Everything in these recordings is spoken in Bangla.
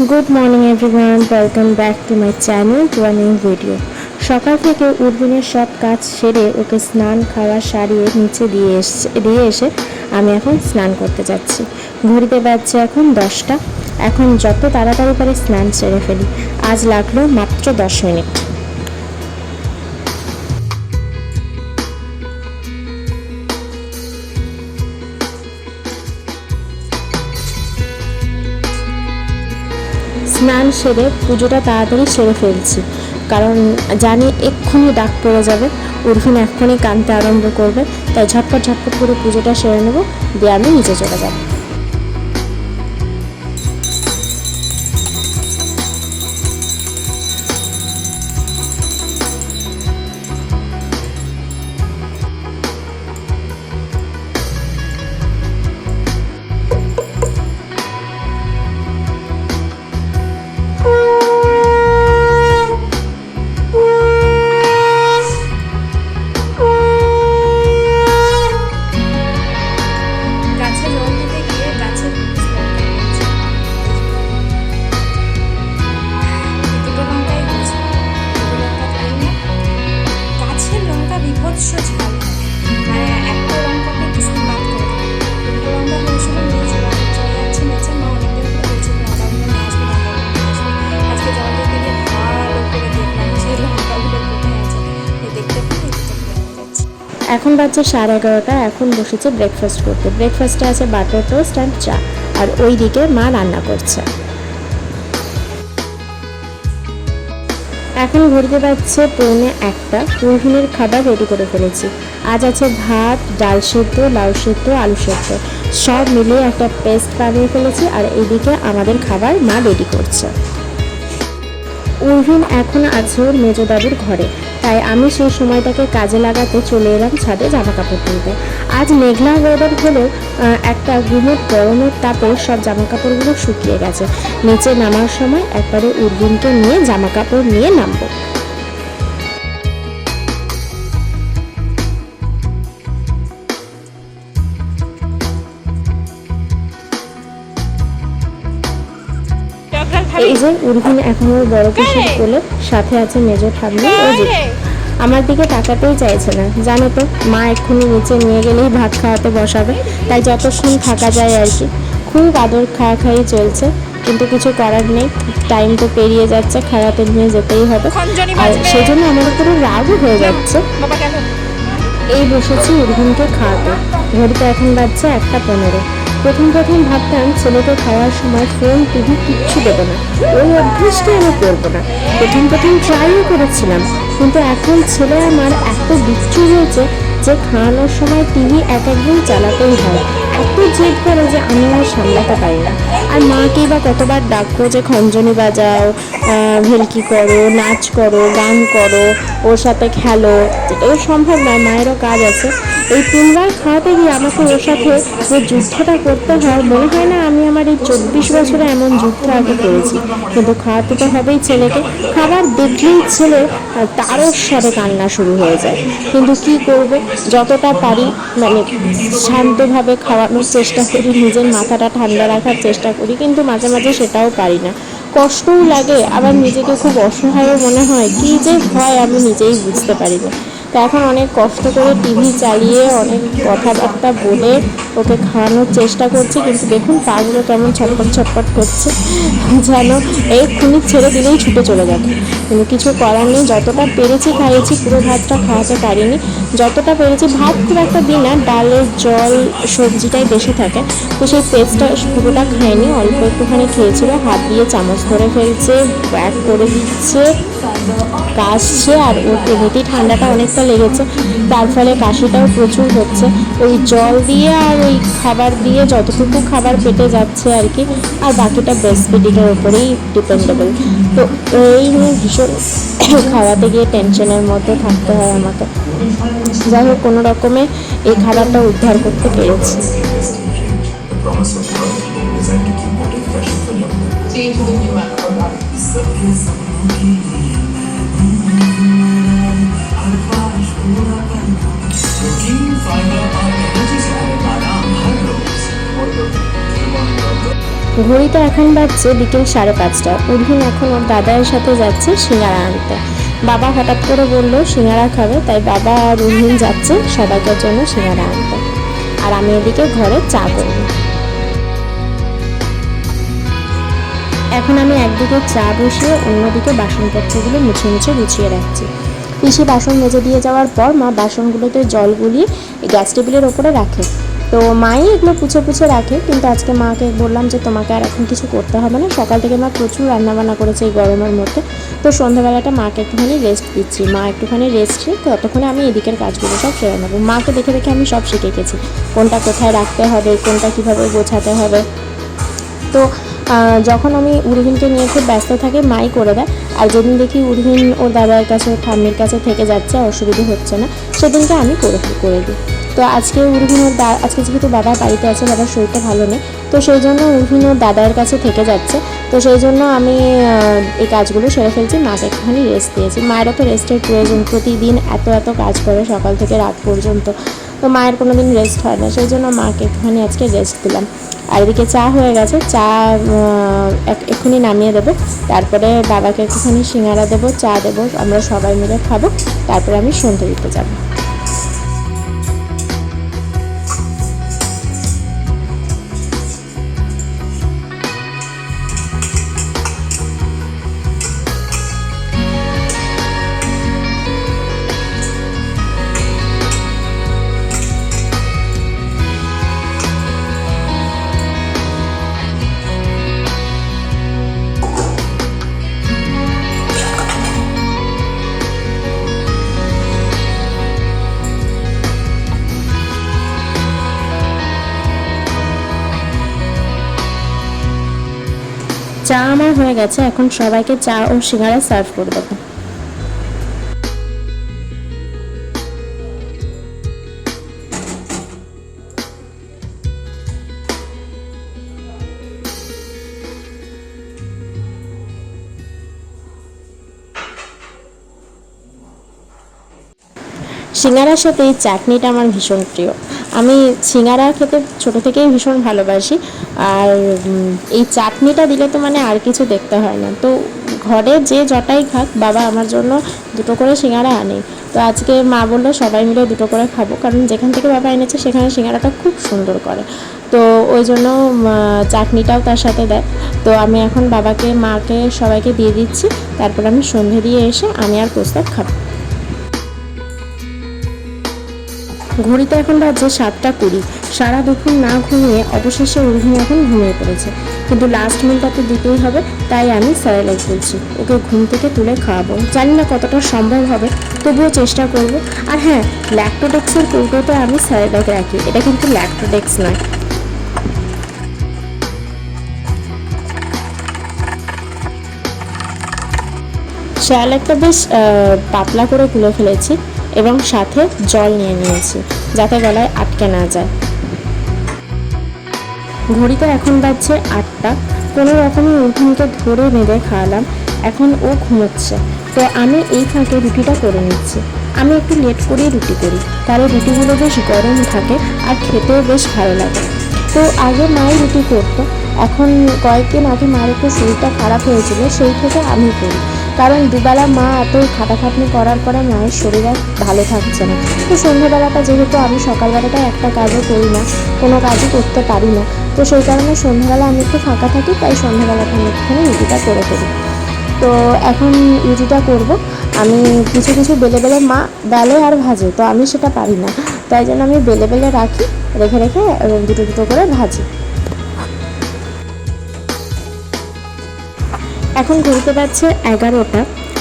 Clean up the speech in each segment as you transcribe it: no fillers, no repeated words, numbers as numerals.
Good morning everyone, welcome back to my channel to a new video. সকাল থেকে উর্বিনের সব কাজ সেরে ওকে স্নান খাওয়া সারিয়ে নিচে দিয়ে এসে আমি এখন স্নান করতে যাচ্ছি। ঘড়িতে বাজছে এখন 10টা। এখন যত তাড়াতাড়ি পারি স্নান সেরে ফেলি। আজ লাগলো মাত্র 10 মিনিট। স্নান সেরে পুজোটা তাড়াতাড়ি সেরে ফেলছি, কারণ জানি এক্ষুনি ডাক পড়ে যাবে, উর্ফিন এক্ষুনি কাঁদতে আরম্ভ করবে। তাই ঝটপট করে পুজোটা সেরে নেবো, দিয়ে আমি নিচে চলে যাব। এখন বাজছে 11:30। এখন বসেছে ব্রেকফাস্ট করতে। ব্রেকফাস্টে আছে বাটার টোস্ট অ্যান্ড চা, আর ওই দিকে মা রান্না করছে। এখন ঘুরতে পারছে 1:45। উর্ভিনের খাবার রেডি করে ফেলেছি। আজ আছে ভাত, ডাল সেদ্ধ, লাউ সেদ্ধ, আলু সেদ্ধ, সব মিলিয়ে একটা পেস্ট বানিয়ে ফেলেছি। আর এদিকে আমাদের খাবার মা রেডি করছে। উর্ভিন এখন আছে ওর মেজো দাদুর ঘরে, তাই আমি সেই সময়টাকে কাজে লাগাতে চলে এলাম ছাদে জামা কাপড় তুলতে। আজ মেঘলা ওয়েদার হলেও একটা গুমোট গরমের তাপে সব জামা কাপড়গুলো শুকিয়ে গেছে। নিচে নামার সময় একবারে উর্ভিনকে নিয়ে জামা কাপড় নিয়ে নামবো। এই যে উর্ভিন এখন ওর বড় পিসির কোলে, সাথে আছে মেজো ঠাম্মি ও জেঠু। আমার দিকে তাকাতেই চাইছে না। জানো তো, মা এক্ষুনি নিচে নিয়ে গেলেই ভাত খাওয়াতে বসাবে, তাই যতক্ষণ থাকা যায় আর কি। খুব আদর খাওয়াই চলছে, কিন্তু কিছু করার নেই, টাইম তো পেরিয়ে যাচ্ছে, খাওয়াতে নিয়ে যেতেই হবে। আর সেই জন্য আমার উপরে রাগও হয়ে যাচ্ছে। এই বসেছি উর্ভিনকে খাওয়াতে। ঘড়িতে এখন বাজছে 1:15। প্রথম ভাবতাম ছেলেকে খাওয়ার সময় ফোন টিভি কিচ্ছু দেবো না, ওই অভ্যাসটাই আমি করবো না। প্রথম ট্রাইও করেছিলাম, কিন্তু এখন ছেলে আমার এত বিচ্ছু হয়েছে যে খাওয়ানোর সময় টিভি একদিন চালাতেই হয়। এত জেদ করে যে আমি আর সামলাতে পারি না। আর মাকেই বা কতবার ডাকবো যে খঞ্জনি বাজাও, ভেলকি করো, নাচ করো, গান করো, ওর সাথে খেলো, এটাও সম্ভব নয়, মায়েরও কাজ আছে। এই 3বার খাওয়াতে গিয়ে আমাকে ওর সাথে যে যুদ্ধটা করতে হয়, মনে হয় না আমি আমার এই 24 বছরে এমন যুদ্ধ আগে করেছি। কিন্তু খাওয়াতে তো হবেই ছেলেকে। খাবার দেখলেই ছেলে তারও স্বরে কান্না শুরু হয়ে যায়। কিন্তু কি করবে, যতটা পারি মানে শান্তভাবে খাওয়ানোর চেষ্টা করি, নিজের মাথাটা ঠান্ডা রাখার চেষ্টা করি, কিন্তু মাঝে মাঝে সেটাও পারি না। কষ্টও লাগে, আবার নিজেকে খুব অসহায়ও মনে হয়। কী যে হয় আমি নিজেই বুঝতে পারি না। তো এখন অনেক কষ্ট করে টিভি চালিয়ে অনেক কথাবার্তা বলে ওকে খাওয়ানোর চেষ্টা করছি, কিন্তু দেখুন পাগুলো কেমন ছটপট করছে, যেন এক্ষুনি ছেড়ে দিলেই ছুটে চলে যাবে। কিন্তু কিছু করার নেই, যতটা পেরেছি খাইয়েছি। পুরো ভাতটা খাওয়াতে পারিনি, যতটা পেরেছি। ভাত খুব একটা দিই না, ডালের জল সবজিটাই বেশি থাকে, তো সেই পেস্টটা পুরোটা খায়নি, অল্প একটুখানি খেয়েছিল। হাত দিয়ে চামচ ধরে ফেলছে, ব্যাক করে দিচ্ছে, কাশছে। আর ওর এমনিতেই ঠান্ডাটা অনেকটা লেগেছে, তার ফলে কাশিটাও প্রচুর হচ্ছে। ওই জল দিয়ে আর ওই খাবার দিয়ে যতটুকু খাবার পেটে যাচ্ছে আর কি, আর বাকিটা ব্রেস্ট ফিডিংয়ের ওপরেই ডিপেন্ডেবল। তো এই নিয়ে ভীষণ খাওয়াতে গিয়ে টেনশনের মধ্যে থাকতে হয় আমাকে। যাই হোক, কোনো রকমে এই খাবারটা উদ্ধার করতে পেরেছি। ঘড়িতে এখন বাজছে বিকেল 5:30। উর্ভিন এখন ওর দাদার সাথে যাচ্ছে সিঙ্গারা আনতে। বাবা হঠাৎ করে বললো সিঙ্গারা খাবে, তাই বাবা আর উর্ভিন যাচ্ছে সবাইকার জন্য সিঙ্গারা আনতে। আর আমি এদিকে ঘরে চা করব। এখন আমি একদিকে চা বসিয়ে অন্যদিকে বাসনপত্রগুলো মুছে মুছে গুছিয়ে রাখছি। পিসি বাসন মেজে দিয়ে যাওয়ার পর মা বাসনগুলোতে জল গুলিয়ে গ্যাস টেবিলের ওপরে রাখে। তো মাই এগুলো পুছে পুছে রাখে, কিন্তু আজকে মাকে বললাম যে তোমাকে আর এখন কিছু করতে হবে না, সকাল থেকে মা প্রচুর রান্নাবান্না করেছে এই গরমের মধ্যে। তো সন্ধ্যাবেলাটা মাকে একটুখানি রেস্ট দিচ্ছি, মা একটুখানি রেস্ট নিই, ততক্ষণে আমি এদিকের কাজগুলো সব সেরে নেবো। মাকে দেখে দেখে আমি সব শিখে গেছি, কোনটা কোথায় রাখতে হবে, কোনটা কীভাবে গোছাতে হবে। তো যখন আমি উর্ভিনকে নিয়ে খুব ব্যস্ত থাকি মাই করে দেয়, আর যেদিন দেখি উর্ভিন ওর দাদার কাছে ওর ঠাম্মির কাছে থেকে যাচ্ছে, অসুবিধে হচ্ছে না, সেদিনকে আমি করে দিই। তো আজকে উর্ভিন ওর আজকে যেহেতু বাবা বাড়িতে আছে, বাবার শরীরটা ভালো নেই, তো সেই জন্য উর্ভিন ওর দাদার কাছে থেকে যাচ্ছে। তো সেই জন্য আমি এই কাজগুলো সেরে ফেলছি, মাকে একটুখানি রেস্ট দিয়েছি। মায়েরও তো রেস্টের প্রয়োজন, প্রতিদিন এত কাজ করে সকাল থেকে রাত পর্যন্ত, তো মায়ের কোনো দিন রেস্ট হয় না, সেই জন্য মাকে একটুখানি আজকে রেস্ট দিলাম। আর এদিকে চা হয়ে গেছে, চা এক্ষুনি নামিয়ে দেবো, তারপরে বাবাকে একটুখানি সিঙ্গারা দেবো, চা দেবো, আমরা সবাই মিলে খাবো, তারপরে আমি সন্ধে দিতে যাবো। চা আমার হয়ে গেছে, এখন সবাইকে চা ও সিঙ্গারা সার্ভ করে দেবো। সিঙ্গারার সাথে এই চাটনিটা আমার ভীষণ প্রিয়। আমি সিঙ্গারা খেতে ছোটো থেকেই ভীষণ ভালোবাসি, আর এই চাটনিটা দিলে তো মানে আর কিছু দেখতে হয় না। তো ঘরে যে জটাই খাক, বাবা আমার জন্য 2টো করে সিঙ্গারা আনে। তো আজকে মা বললো সবাই মিলে 2টো করে খাবো, কারণ যেখান থেকে বাবা এনেছে সেখানে সিঙ্গারাটা খুব সুন্দর করে, তো ওই জন্য চাটনিটাও তার সাথে দেয়। তো আমি এখন বাবাকে, মাকে, সবাইকে দিয়ে দিচ্ছি, তারপর আমি সন্ধে দিয়ে এসে আমি আর প্রস্তাব খাবো। ঘড়িতে এখন বাজছে 7:20। সারা দুপুর না ঘুমিয়ে অবশেষে উর্ভিন এখন ঘুমিয়ে পড়েছে, কিন্তু লাস্ট মিলটা তো দিতেই হবে, তাই আমি স্যারেলাক বলছি, ওকে ঘুম থেকে তুলে খাওয়াবো। জানি না কতটা সম্ভব হবে, তবুও চেষ্টা করব। আর হ্যাঁ, ল্যাক্টোডেক্সের কৌটোতে আমি স্যারেলাক রাখি, এটা কিন্তু ল্যাক্টোডেক্স নয়। স্যারেলাকটা বেশ পাতলা করে গুলে ফেলেছি এবং সাথে জল নিয়ে নিয়েছি, যাতে গলায় আটকে না যায়। ঘড়িতে এখন বাজছে 8টা। কোনো রকমের উর্ভিনকে ধরে বেঁধে খাওয়ালাম, এখন ও ঘুমোচ্ছে। তো আমি এই ফাঁকে রুটিটা করে নিচ্ছি। আমি একটু লেট করেই রুটি করি, তাহলে রুটিগুলো বেশ গরম থাকে আর খেতেও বেশ ভালো লাগে। তো আগে মাই রুটি করতো, এখন কয়েকদিন আগে মার একটু শরীরটা খারাপ হয়েছিল, সেই থেকে আমি করি, কারণ দুবেলা মা এত খাটাখাটনি করার পরে মায়ের শরীর আর ভালো থাকছে না। তো সন্ধ্যাবেলাটা যেহেতু আমি সকালবেলাটা একটা কাজও করি না, কোনো কাজই করতে পারি না, তো সেই কারণে সন্ধ্যাবেলা আমি একটু ফাঁকা থাকি, তাই সন্ধ্যাবেলাটা আমি একটুখানি রুটিটা করে ফেলি। তো এখন রুটিটা করব, আমি কিছু কিছু বেলে মা বেলে আর ভাজে, তো আমি সেটা পারি না, তাই জন্য আমি বেলে রাখি, রেখে রেখে 2টো করে ভাজি। এখন ঘুরতে পারছে 11টা।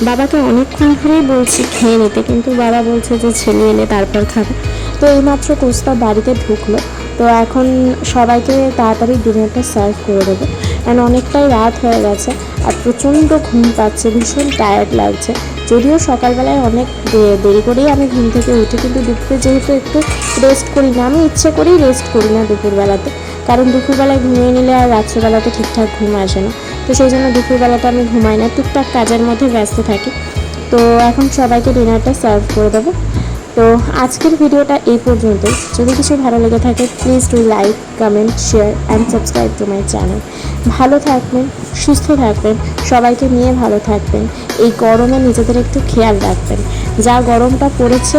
বাবাকে অনেকক্ষণ ধরেই বলছি খেয়ে নিতে, কিন্তু বাবা বলছে যে ছেলে এলে তারপর খাবে। তো এইমাত্র কোস্তা বাড়িতে ঢুকলো, তো এখন সবাইকে তাড়াতাড়ি ডিনারটা সার্ভ করে দেবো, কারণ অনেকটাই রাত হয়ে গেছে আর প্রচণ্ড ঘুম পাচ্ছে, ভীষণ টায়ার্ড লাগছে। যদিও সকালবেলায় অনেক দেরি করেই আমি ঘুম থেকে উঠি, কিন্তু দুপুরে যেহেতু একটু রেস্ট করি না, আমি ইচ্ছে করেই রেস্ট করি না দুপুরবেলাতে, কারণ দুপুরবেলায় ঘুমিয়ে নিলে আর রাত্রেবেলাতে ঠিকঠাক ঘুম আসে না। তো সেই জন্য দুপুরবেলাটা আমি ঘুমাই না, টুকটাক কাজের মধ্যে ব্যস্ত থাকি। তো এখন সবাইকে ডিনারটা সার্ভ করে দেবো। তো আজকের ভিডিওটা এই পর্যন্তই। যদি কিছু ভালো লেগে থাকে please do like, comment, share and subscribe to my channel. ভালো থাকবেন, সুস্থ থাকবেন, সবাইকে নিয়ে ভালো থাকবেন। এই গরমে নিজেদের একটু খেয়াল রাখবেন। যা গরমটা পড়েছে,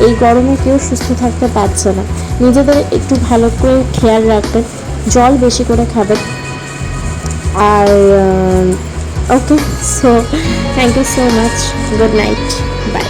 এই গরমে কেউ সুস্থ থাকতে পারছে না। নিজেদের একটু ভালো করে খেয়াল রাখবেন, জল বেশি করে খাবেন। আর okay, so thank you so much, good night, by.